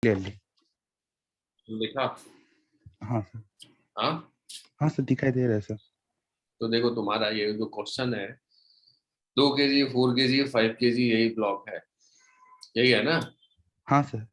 Clearly. लिखा? हाँ sir. हाँ, हाँ सर, दिखाई दे रहा है सर। तो देखो तुम्हारा ये जो क्वेश्चन है, 2 kg, 4 kg, 5 kg, यही ब्लॉक है, यही है ना? हाँ सर।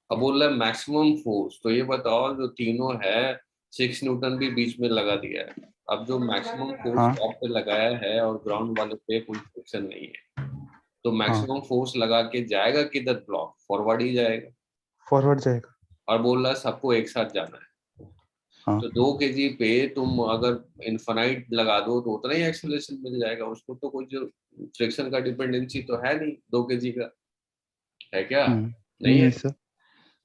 अब बोल रहा है मैक्सिमम फोर्स, तो ये बताओ जो तीनों है, 6 न्यूटन भी बीच में लगा दिया है। अब जो मैक्सिमम फोर्स हाँ टॉप पे लगाया है और ग्राउंड वाले पे कोई फ्रिक्शन नहीं है, तो हाँ, मैक्सिमम फोर्स लगा के जाएगा किधर? ब्लॉक फॉरवर्ड ही जाएगा। फॉरवर्ड जाएगा। और बोल रहा है सबको एक साथ जाना है। हाँ तो 2 kg पे तुम अगर इन्फानाइट लगा दो तो उतना ही एक्सेलरेशन मिल जाएगा उसको, तो कोई जो फ्रिक्शन का डिपेंडेंसी तो है नहीं 2 kg का, है क्या? नहीं है। नहीं सर।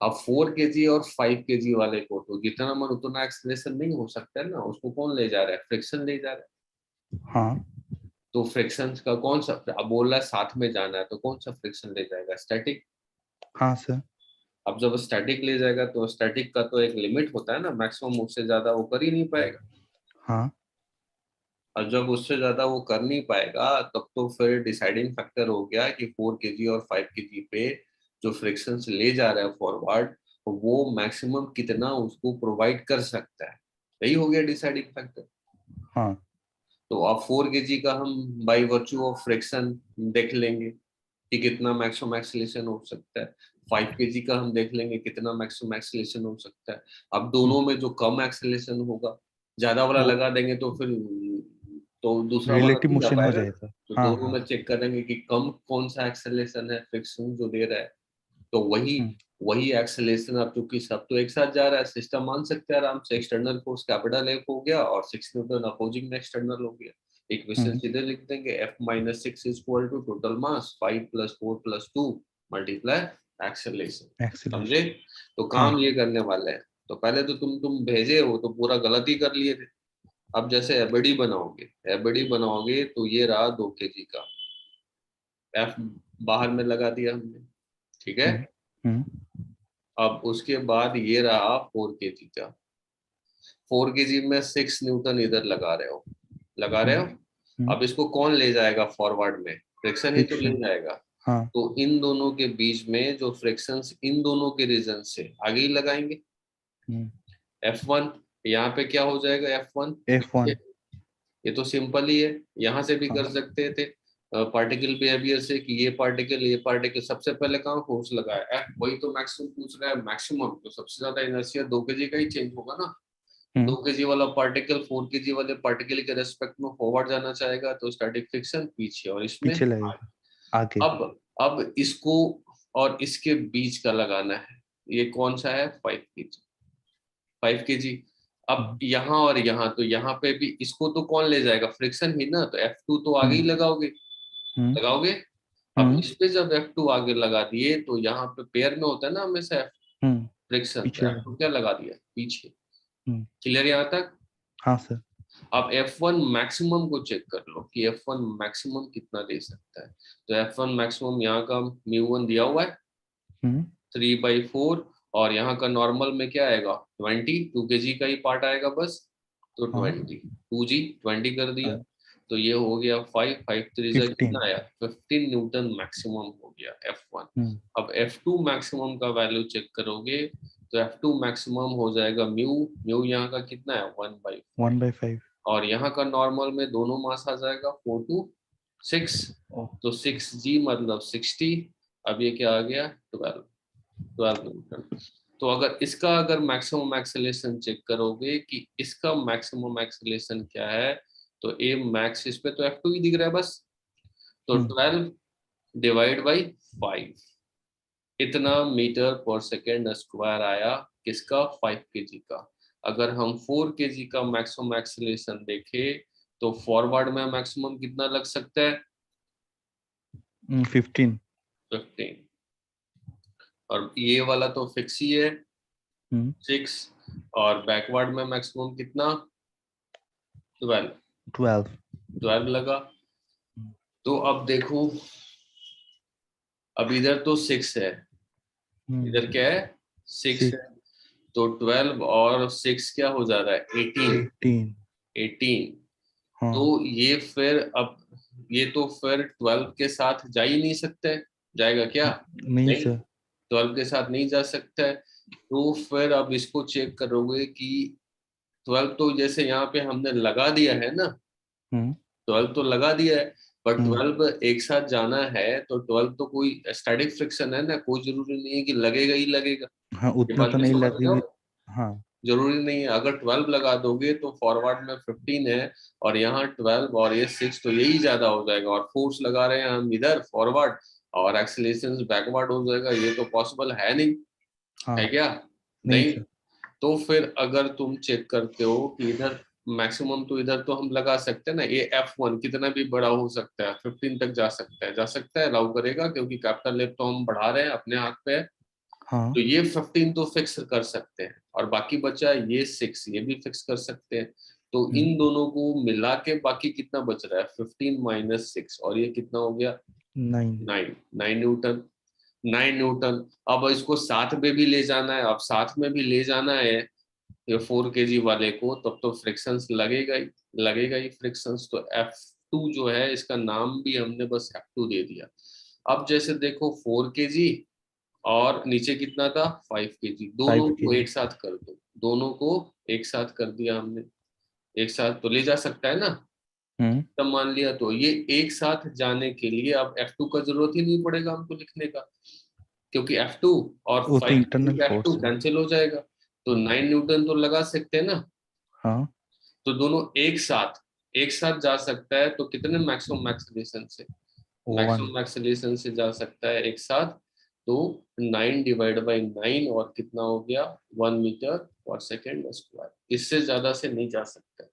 अब 4 kg और 5 kg वाले को तो जितना मन उतना एक्सेलरेशन नहीं हो सकता है ना, उसको कौन ले जा रहा है? फ्रिक्शन ले जा रहा है। हाँ तो फ्रिक्शन का कौन सा, अब बोल रहा है साथ में जाना है, तो कौन सा फ्रिक्शन ले जाएगा? स्टैटिक। हाँ सर। अब जब स्टैटिक ले जाएगा तो स्टैटिक का तो एक लिमिट होता है ना, मैक्सिमम, उससे ज्यादा वो कर ही नहीं पाएगा। हाँ और जब उससे ज्यादा वो कर नहीं पाएगा, तब तो फिर डिसाइडिंग फैक्टर हो गया कि 4 kg और 5 kg पे जो फ्रिक्शन ले जा रहा है फॉरवर्ड, वो मैक्सिमम कितना उसको प्रोवाइड कर सकता है, यही हो गया डिसाइडिंग फैक्टर। हाँ। तो अब 4 kg का हम बाई वर्च्यू ऑफ फ्रिक्शन देख लेंगे कि कितना मैक्सिमम एक्सीलरेशन हो सकता है, 5 kg का हम देख लेंगे कितना मैक्सिमम एक्सीलरेशन हो सकता है। अब दोनों में जो कम एक्सीलरेशन होगा, ज्यादा वाला वो लगा देंगे तो फिर तो दूसरा वाला रिलेटिव नहीं जा मोशन हो पाएगा। जाएगा। तो हाँ दोनों हाँ। में चेक करेंगे कि कम कौन सा एक्सेलरेशन है, फ्रिक्शन जो दे रहा है, तो वही हम्म, वही एक्सेलरेशन। अब चूंकि सब तो एक साथ जा रहा है, सिस्टम मान सकते हैं आराम से, एक्सटर्नल फोर्स कैपिटल एफ हो गया और 6 न्यूटन अपोजिंग में एक्सटर्नल हो गया। इक्वेशन हम्म, सीधे लिख देंगे, F - 6 is equal to total mass 5 + 4 + 2 multiply acceleration. समझे? एक्सेलरेशन। तो हाँ काम ये करने वाले हैं। तो पहले तो तुम भेजे हो तो पूरा गलत ही कर लिए थे। अब जैसे एबडी बनाओगे, एबडी बनाओगे तो ये रहा 2 kg का, एफ बाहर में लगा दिया हमने, ठीक है। हम्म हम्म अब उसके बाद ये रहा 4 kg का, 4 kg में 6 न्यूटन इधर लगा रहे हो, लगा रहे हम्म हो। हम्म, अब इसको कौन ले जाएगा फॉरवर्ड में? फ्रिक्शन ही तो ले फ्रिक्शन। जाएगा। हाँ। तो इन दोनों के बीच में जो फ्रिक्शन इन दोनों के रीजन से आगे ही लगाएंगे। हम्म, F1, यहाँ पे क्या हो जाएगा? F1 F1। ये तो सिंपल ही है, यहाँ से भी हाँ। कर सकते थे पार्टिकल बिहेवियर से कि ये पार्टिकल सबसे पहले कहाँ फोर्स लगाया, F, वही तो मैक्सिमम पूछ रहा है। मैक्सिमम तो सबसे ज्यादा इनर्शिया 2 kg का ही चेंज होगा ना। तो हम्म, 2 kg वाला पार्टिकल 4 kg वाले पार्टिकल के रेस्पेक्ट में फॉरवर्ड जाना चाहेगा, तो स्टैटिक फ्रिक्शन पीछे और इसमें पीछे आगे। लगेगा। आगे। अब इसको और इसके बीच का लगाना है, ये कौन सा है? 5 kg, 5 kg। अब हम्म यहाँ और यहाँ, तो यहाँ पे भी इसको तो कौन ले जाएगा? फ्रिक्शन ही ना, तो F2 तो आगे ही हम्म लगाओगे, हम्म लगाओगे। अब हम्म इस पे जब F2 आगे लगा दिए तो यहाँ पे पेयर में होता है ना हमेशा फ्रिक्शन, तो पीछे F2 लगा। क्या लगा दिया? पीछे। हम्म। क्लियर यहाँ तक? हाँ सर। अब F1 मैक्सिमम को चेक कर लो कि F1 मैक्सिमम कितना दे सकता है। तो F1 मैक्सिमम यहाँ का μ1 दिया हुआ है हम्म 3/4, और यहाँ का नॉर्मल में क्या आएगा? 20, 2 kg का ही पार्ट आएगा बस, तो हाँ 2G 20 कर दिया। हाँ। तो ये हो गया 5, 5 3 15। कितना आया? 15 न्यूटन मैक्सिमम हो गया F1। हम्म अब F2 मैक्सिमम का वैल्यू चेक करोगे, तो F2 मैक्सिमम हो जाएगा म्यू यहाँ का कितना है? 1/5। 1/5। और यहाँ का नॉर्मल में दोनों मास आ जाएगा 4 to 6, ओ। तो 6G मतलब 60। अब ये क्या आ गया? 12 न्यूटन। तो अगर मैक्सिमम एक्सेलरेशन चेक करोगे कि इसका मैक्सिमम एक्सेलरेशन क्या है, तो ए मैक्स, इस पे तो F2 ही दिख रहा है बस, तो हम्म 12 डिवाइड बाई 5, इतना मीटर पर सेकेंड स्क्वायर आया। किसका? 5 kg का। अगर हम 4 kg का मैक्सिमम एक्सेलरेशन देखें, तो फॉरवर्ड में मैक्सिमम कितना लग सकता है? 15। 15। और ये वाला तो फिक्स ही है, हम्म 6। और बैकवर्ड में मैक्सिमम कितना? 12। 12। 12 लगा। तो अब देखो, अब इधर तो 6 है, इधर हम्म क्या है? 6 है। 6। तो 12 और 6 क्या हो जा रहा है? 18। 18। 18। तो हाँ। ये फिर अब ये तो फिर 12 के साथ जा ही नहीं सकते, जाएगा क्या? नहीं नहीं। सर। 12 के साथ नहीं जा सकता है। तो फिर अब इसको चेक करोगे कि 12 तो जैसे यहाँ पे हमने लगा दिया है ना, 12 तो लगा दिया है, पर 12 एक साथ जाना है तो 12 तो कोई स्टैटिक फ्रिक्शन है ना, कोई जरूरी नहीं है कि लगेगा ही लगेगा। हाँ, ये उतना बात तो भी नहीं समझ रहे लगेगी। हो? हाँ। जरूरी नहीं है, अगर 12 लगा दोगे तो फॉरवर्ड में 15 है और यहाँ 12 और ये 6, तो यही ज्यादा हो जाएगा, और फोर्स लगा रहे हैं हम इधर फॉरवर्ड और एक्सीलरेशन बैकवर्ड हो जाएगा, ये तो पॉसिबल है नहीं, हाँ। है क्या? नहीं नहीं। सर। तो फिर अगर तुम चेक करते हो कि इधर मैक्सिमम, तो इधर तो हम लगा सकते हैं ना, ये F1 कितना भी बड़ा हो सकता है, 15 तक जा सकता है, जा सकता है, अलाउ करेगा, क्योंकि कैपिटल लिफ्ट तो हम बढ़ा रहे हैं, अपने हाथ पे है। हाँ। तो ये 15 तो फिक्स कर सकते हैं, और बाकी बचा ये 6, ये भी फिक्स कर सकते हैं। तो इन दोनों को मिला के बाकी कितना बच रहा है, 15 माइनस 6, और ये कितना हो गया, 9। 9 न्यूटन। 9 न्यूटन। अब इसको साथ में भी ले जाना है, अब साथ में भी ले जाना है ये 4 kg वाले को, तब तो फ्रिक्शंस लगेगा ही फ्रिक्शंस। तो F2 जो है, इसका नाम भी हमने बस F2 दे दिया। अब जैसे देखो 4 kg और नीचे कितना था, 5 kg, दोनों 5 को kg। एक साथ कर दो, दोनों को एक साथ कर दिया हमने, एक साथ तो ले जा सकता है ना, तब मान लिया, तो ये एक साथ जाने के लिए अब F2 का जरूरत ही नहीं पड़ेगा हमको लिखने का, क्योंकि F2 और वो तो 5 kg इंटरनल का F2 फोर्स है। कैंसिल हो जाएगा, तो 9 न्यूटन तो लगा सकते हैं ना। हाँ। तो दोनों एक साथ जा सकता है, तो कितने मैक्सिमम एक्सेलरेशन से, 1। मैक्सिमम एक्सेलरेशन से जा सकता है एक साथ, तो 9 डिवाइड बाई 9, और कितना हो गया, 1 मीटर पर सेकेंड स्क्वायर, इससे ज्यादा से नहीं जा सकता।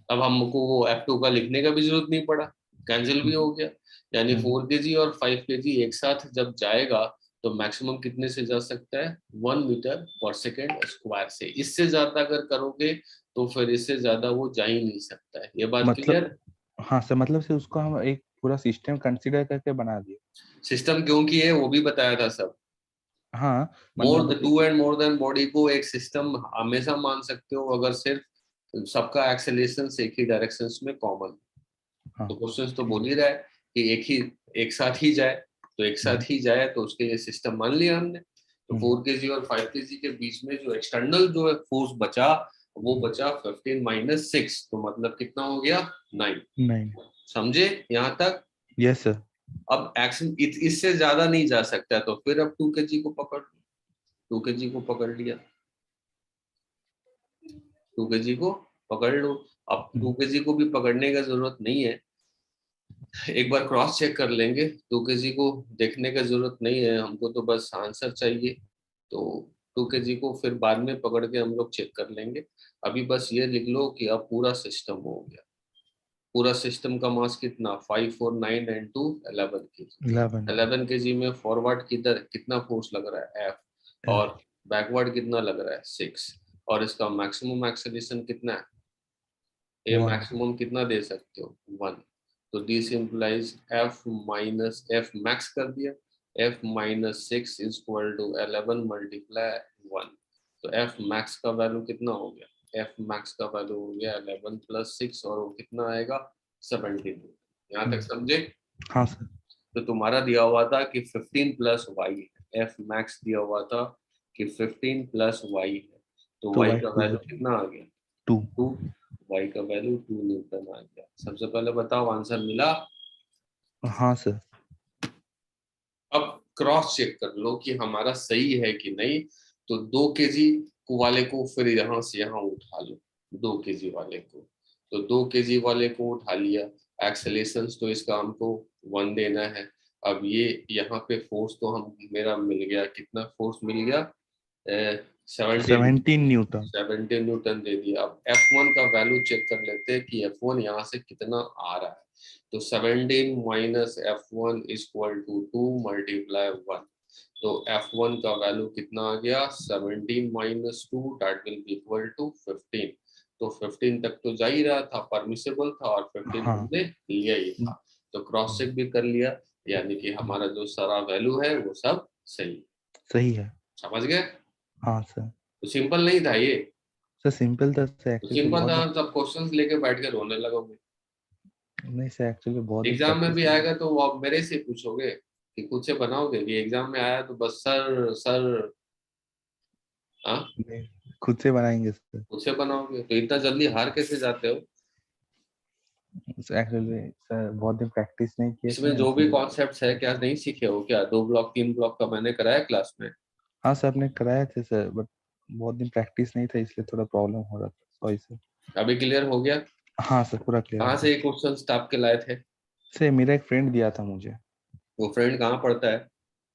अब हमको वो F2 का लिखने का भी जरूरत नहीं पड़ा, कैंसिल भी हो गया। यानी 4 kg और 5 kg एक साथ जब जाएगा, तो मैक्सिमम कितने से जा सकता है, 1 मीटर पर सेकेंड स्क्वायर से, इससे ज्यादा अगर करोगे तो फिर इससे ज्यादा वो जा ही नहीं सकता है। ये बात मतलब, क्लियर? हाँ सर, मतलब से उसको हम एक पूरा सिस्टम कंसीडर करके बना दिए। सिस्टम क्यों की है वो भी बताया था सब। हाँ, मोर मतलब the two and more than body को एक सिस्टम हमेशा मान सकते हो, अगर सिर्फ सबका एक्सेलरेशन एक ही डायरेक्शन में कॉमन। हाँ। तो क्वेश्चन तो ठीक बोल है। ही रहा है कि एक साथ ही जाए, तो एक साथ ही जाए, तो उसके लिए सिस्टम मान लिया हमने। तो 4 kg और 5 kg के बीच में जो एक्सटर्नल जो है फोर्स बचा, वो बचा 15 माइनस 6, तो मतलब कितना हो गया, 9। 9। समझे यहाँ तक? Yes sir. अब एक्शन इससे ज्यादा नहीं जा सकता, तो फिर अब 2 kg को पकड़, 2 kg को पकड़ लिया, 2 kg को पकड़ लो। अब 2 kg को भी पकड़ने का जरूरत नहीं है, एक बार क्रॉस चेक कर लेंगे, 2 kg को देखने का जरूरत नहीं है हमको, तो बस आंसर चाहिए। तो 2 kg को फिर बाद में पकड़ के हम लोग चेक कर लेंगे। अभी बस ये लिख लो कि अब पूरा सिस्टम हो गया। पूरा सिस्टम का मास कितना, 5 4 9 एंड 2 11 kg। 11। 11 kg में फॉरवर्ड किधर कितना फोर्स लग रहा है, F, F। और बैकवर्ड कितना लग रहा है, 6, और इसका मैक्सिमम एक्सेलरेशन कितना है, ये 1। मैक्सिमम कितना दे सकते हो, 1। तो this implies F minus F max कर दिया, F minus 6 is equal to 11 multiply 1। तो F मैक्स का वैल्यू कितना हो गया, F मैक्स का वैल्यू हो गया 11 प्लस 6, और वो कितना आएगा, 17। यहाँ तक समझे? हाँ सर। तो तुम्हारा दिया हुआ था कि 15 प्लस वाई है, F मैक्स दिया हुआ था कि 15 प्लस वाई है, तो तो वाई वाई का 2। वैल्यू कितना आ गया, 2। 2। वाई का वैल्यू 2 न्यूटन आ गया। सबसे पहले बताओ आंसर मिला? हाँ सर। अब क्रॉस चेक कर लो कि हमारा सही है कि नहीं। तो 2 kg वाले को फिर यहाँ से यहाँ उठा लो, 2 kg वाले को, तो 2 kg वाले को उठा लिया। एक्सेलेरेशन तो इसका हमको 1 देना है। अब ये यहाँ पे फोर्स तो हम मेरा मिल गया, कितना फोर्स मिल गया, 17 17 न्यूटन। 17 न्यूटन दे दिया। अब F1 का वैल्यू चेक कर लेते हैं कि F1 यहाँ से कितना आ रहा है। तो 17 minus F1 is equal to 2 multiply 1। तो F1 का वैल्यू कितना आ गया, 17 minus 2 that will be equal to 15। तो 15 तक तो जा ही रहा था, परमिसेबल था, और 15 हाँ। हमने लिया ही था। तो क्रॉस चेक भी कर लिया, यानी कि हमारा जो सारा वैल्यू है वो सब सही। सही है। समझ गए? हाँ सर। तो सिंपल नहीं था ये? सर सिंपल था सर, तो एक्चुअली सिंपल बहुत था, बार। सब क्वेश्चंस लेके बैठ के रोने लगोगे। नहीं सर, एक्चुअली बहुत बार एग्जाम में प्रैक्टिस भी किया। आएगा तो वो आप मेरे से पूछोगे। कि खुद से बनाओगे कि एग्जाम में आया तो बस सर सर? हाँ, नहीं, खुद से बनाएंगे सर। खुद से बनाओगे तो इतना जल्दी हार कैसे जाते हो? एक्चुअली सर बहुत दिन प्रैक्टिस नहीं किए थे इसमें ना, जो भी इसलिए। कॉन्सेप्ट्स है क्या नहीं सीखे हो क्या? 2 ब्लॉक 3 ब्लॉक का मैंने कराया क्लास में। हाँ सर, आपने कराए थे सर, बट बहुत दिन प्रैक्टिस नहीं था, इसलिए थोड़ा प्रॉब्लम हो रहा था, सॉरी सर। अभी क्लियर हो गया? हाँ सर, पूरा क्लियर कहाँ हो से गया। ये क्वेश्चन टाप के लाए थे? सर मेरा एक फ्रेंड दिया था मुझे। वो फ्रेंड कहाँ पढ़ता है?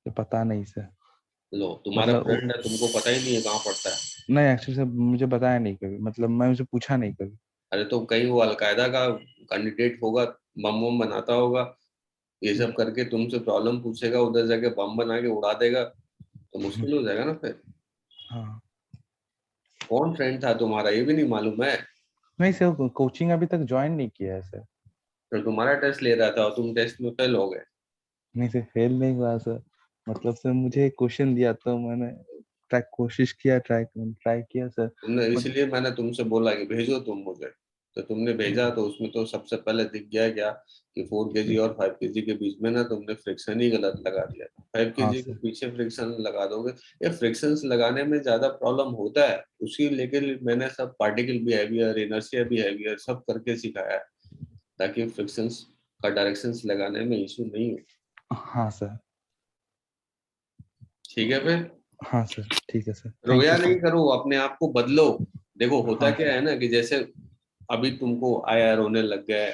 तो पता नहीं सर। लो, तुम्हारा मतलब फ्रेंड है, तुमको पता ही नहीं है कहाँ पढ़ता है? नहीं, एक्चुअली सर मुझे बताया नहीं कभी, मतलब मैं उसे पूछा नहीं कभी। अरे तो कहीं वो अलकायदा का कैंडिडेट होगा, बम बम बनाता होगा, ये सब करके तुमसे प्रॉब्लम पूछेगा, उधर जाके बम बना के उड़ा देगा, तो मुश्किल हो जाएगा ना फिर। हाँ। कौन फ्रेंड था तुम्हारा ये भी नहीं मालूम है? नहीं सर, कोचिंग अभी तक ज्वाइन नहीं किया है सर। फिर तुम्हारा टेस्ट ले रहा था और तुम टेस्ट में फेल हो गए। नहीं सर, फेल नहीं हुआ सर। मतलब सर मुझे क्वेश्चन दिया तो मैंने ट्राई कोशिश किया, ट्राई ट्राई किया सर। तुमने, बट इसलिए मैंने तुमसे बोला कि भेजो तुम मुझे, तो तुमने भेजा, तो उसमें तो सबसे पहले दिख गया क्या कि 4 kg और 5 kg के बीच में ना तुमने फ्रिक्शन ही गलत लगा दिया। 5 हाँ kg के सर। पीछे फ्रिक्शन लगा दोगे, ये फ्रिक्शन लगाने में ज्यादा प्रॉब्लम होता है, उसी लेके मैंने सब पार्टिकल बिहेवियर, इनर्शिया बिहेवियर सब करके सिखाया है, ताकि फ्रिक्शंस का डायरेक्शंस लगाने में इशू नहीं हो। हाँ सर। ठीक है फिर? हाँ सर, ठीक है सर, थैंक रोया यू नहीं सर। करो, अपने आप को बदलो। देखो होता हाँ क्या सर। है ना कि जैसे अभी तुमको आया, रोने लग गए,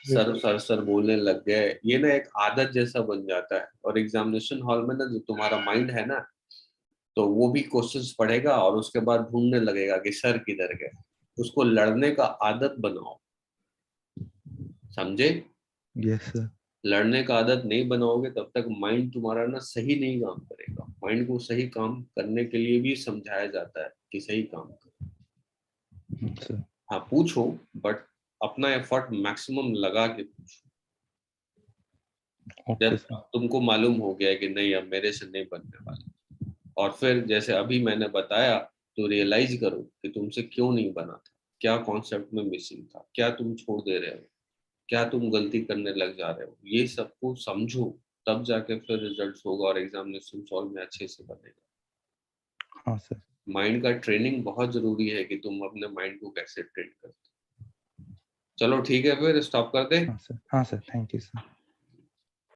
सर सर सर बोलने लग गए, ये ना एक आदत जैसा बन जाता है, और एग्जामिनेशन हॉल में ना जो तुम्हारा माइंड है ना, तो वो भी क्वेश्चंस पढ़ेगा और उसके बाद ढूंढने लगेगा कि सर किधर गए। उसको लड़ने का आदत बनाओ, समझे? Yes sir. लड़ने का आदत नहीं बनाओगे तब तक माइंड तुम्हारा ना सही नहीं काम करेगा। माइंड को सही काम करने के लिए भी समझाया जाता है कि सही काम करो। सर। हाँ पूछो, बट अपना एफर्ट मैक्सिमम लगा के पूछो। ओके जब सर। तुमको मालूम हो गया कि नहीं अब मेरे से नहीं बनने वाला, और फिर जैसे अभी मैंने बताया, तो रियलाइज करो कि तुमसे क्यों नहीं बना था, क्या कॉन्सेप्ट में मिसिंग था, क्या तुम छोड़ दे रहे हो, क्या तुम गलती करने लग जा रहे हो, ये सबको समझो। तब जाके फिर रिजल्ट होगा और एग्जामिनेशन सॉल्व में अच्छे से बनेगा। हाँ सर। माइंड का ट्रेनिंग बहुत जरूरी है कि तुम अपने माइंड को कैसे ट्रेन करते हो। चलो ठीक है, फिर स्टॉप कर दे। हाँ सर। हाँ सर, थैंक यू सर।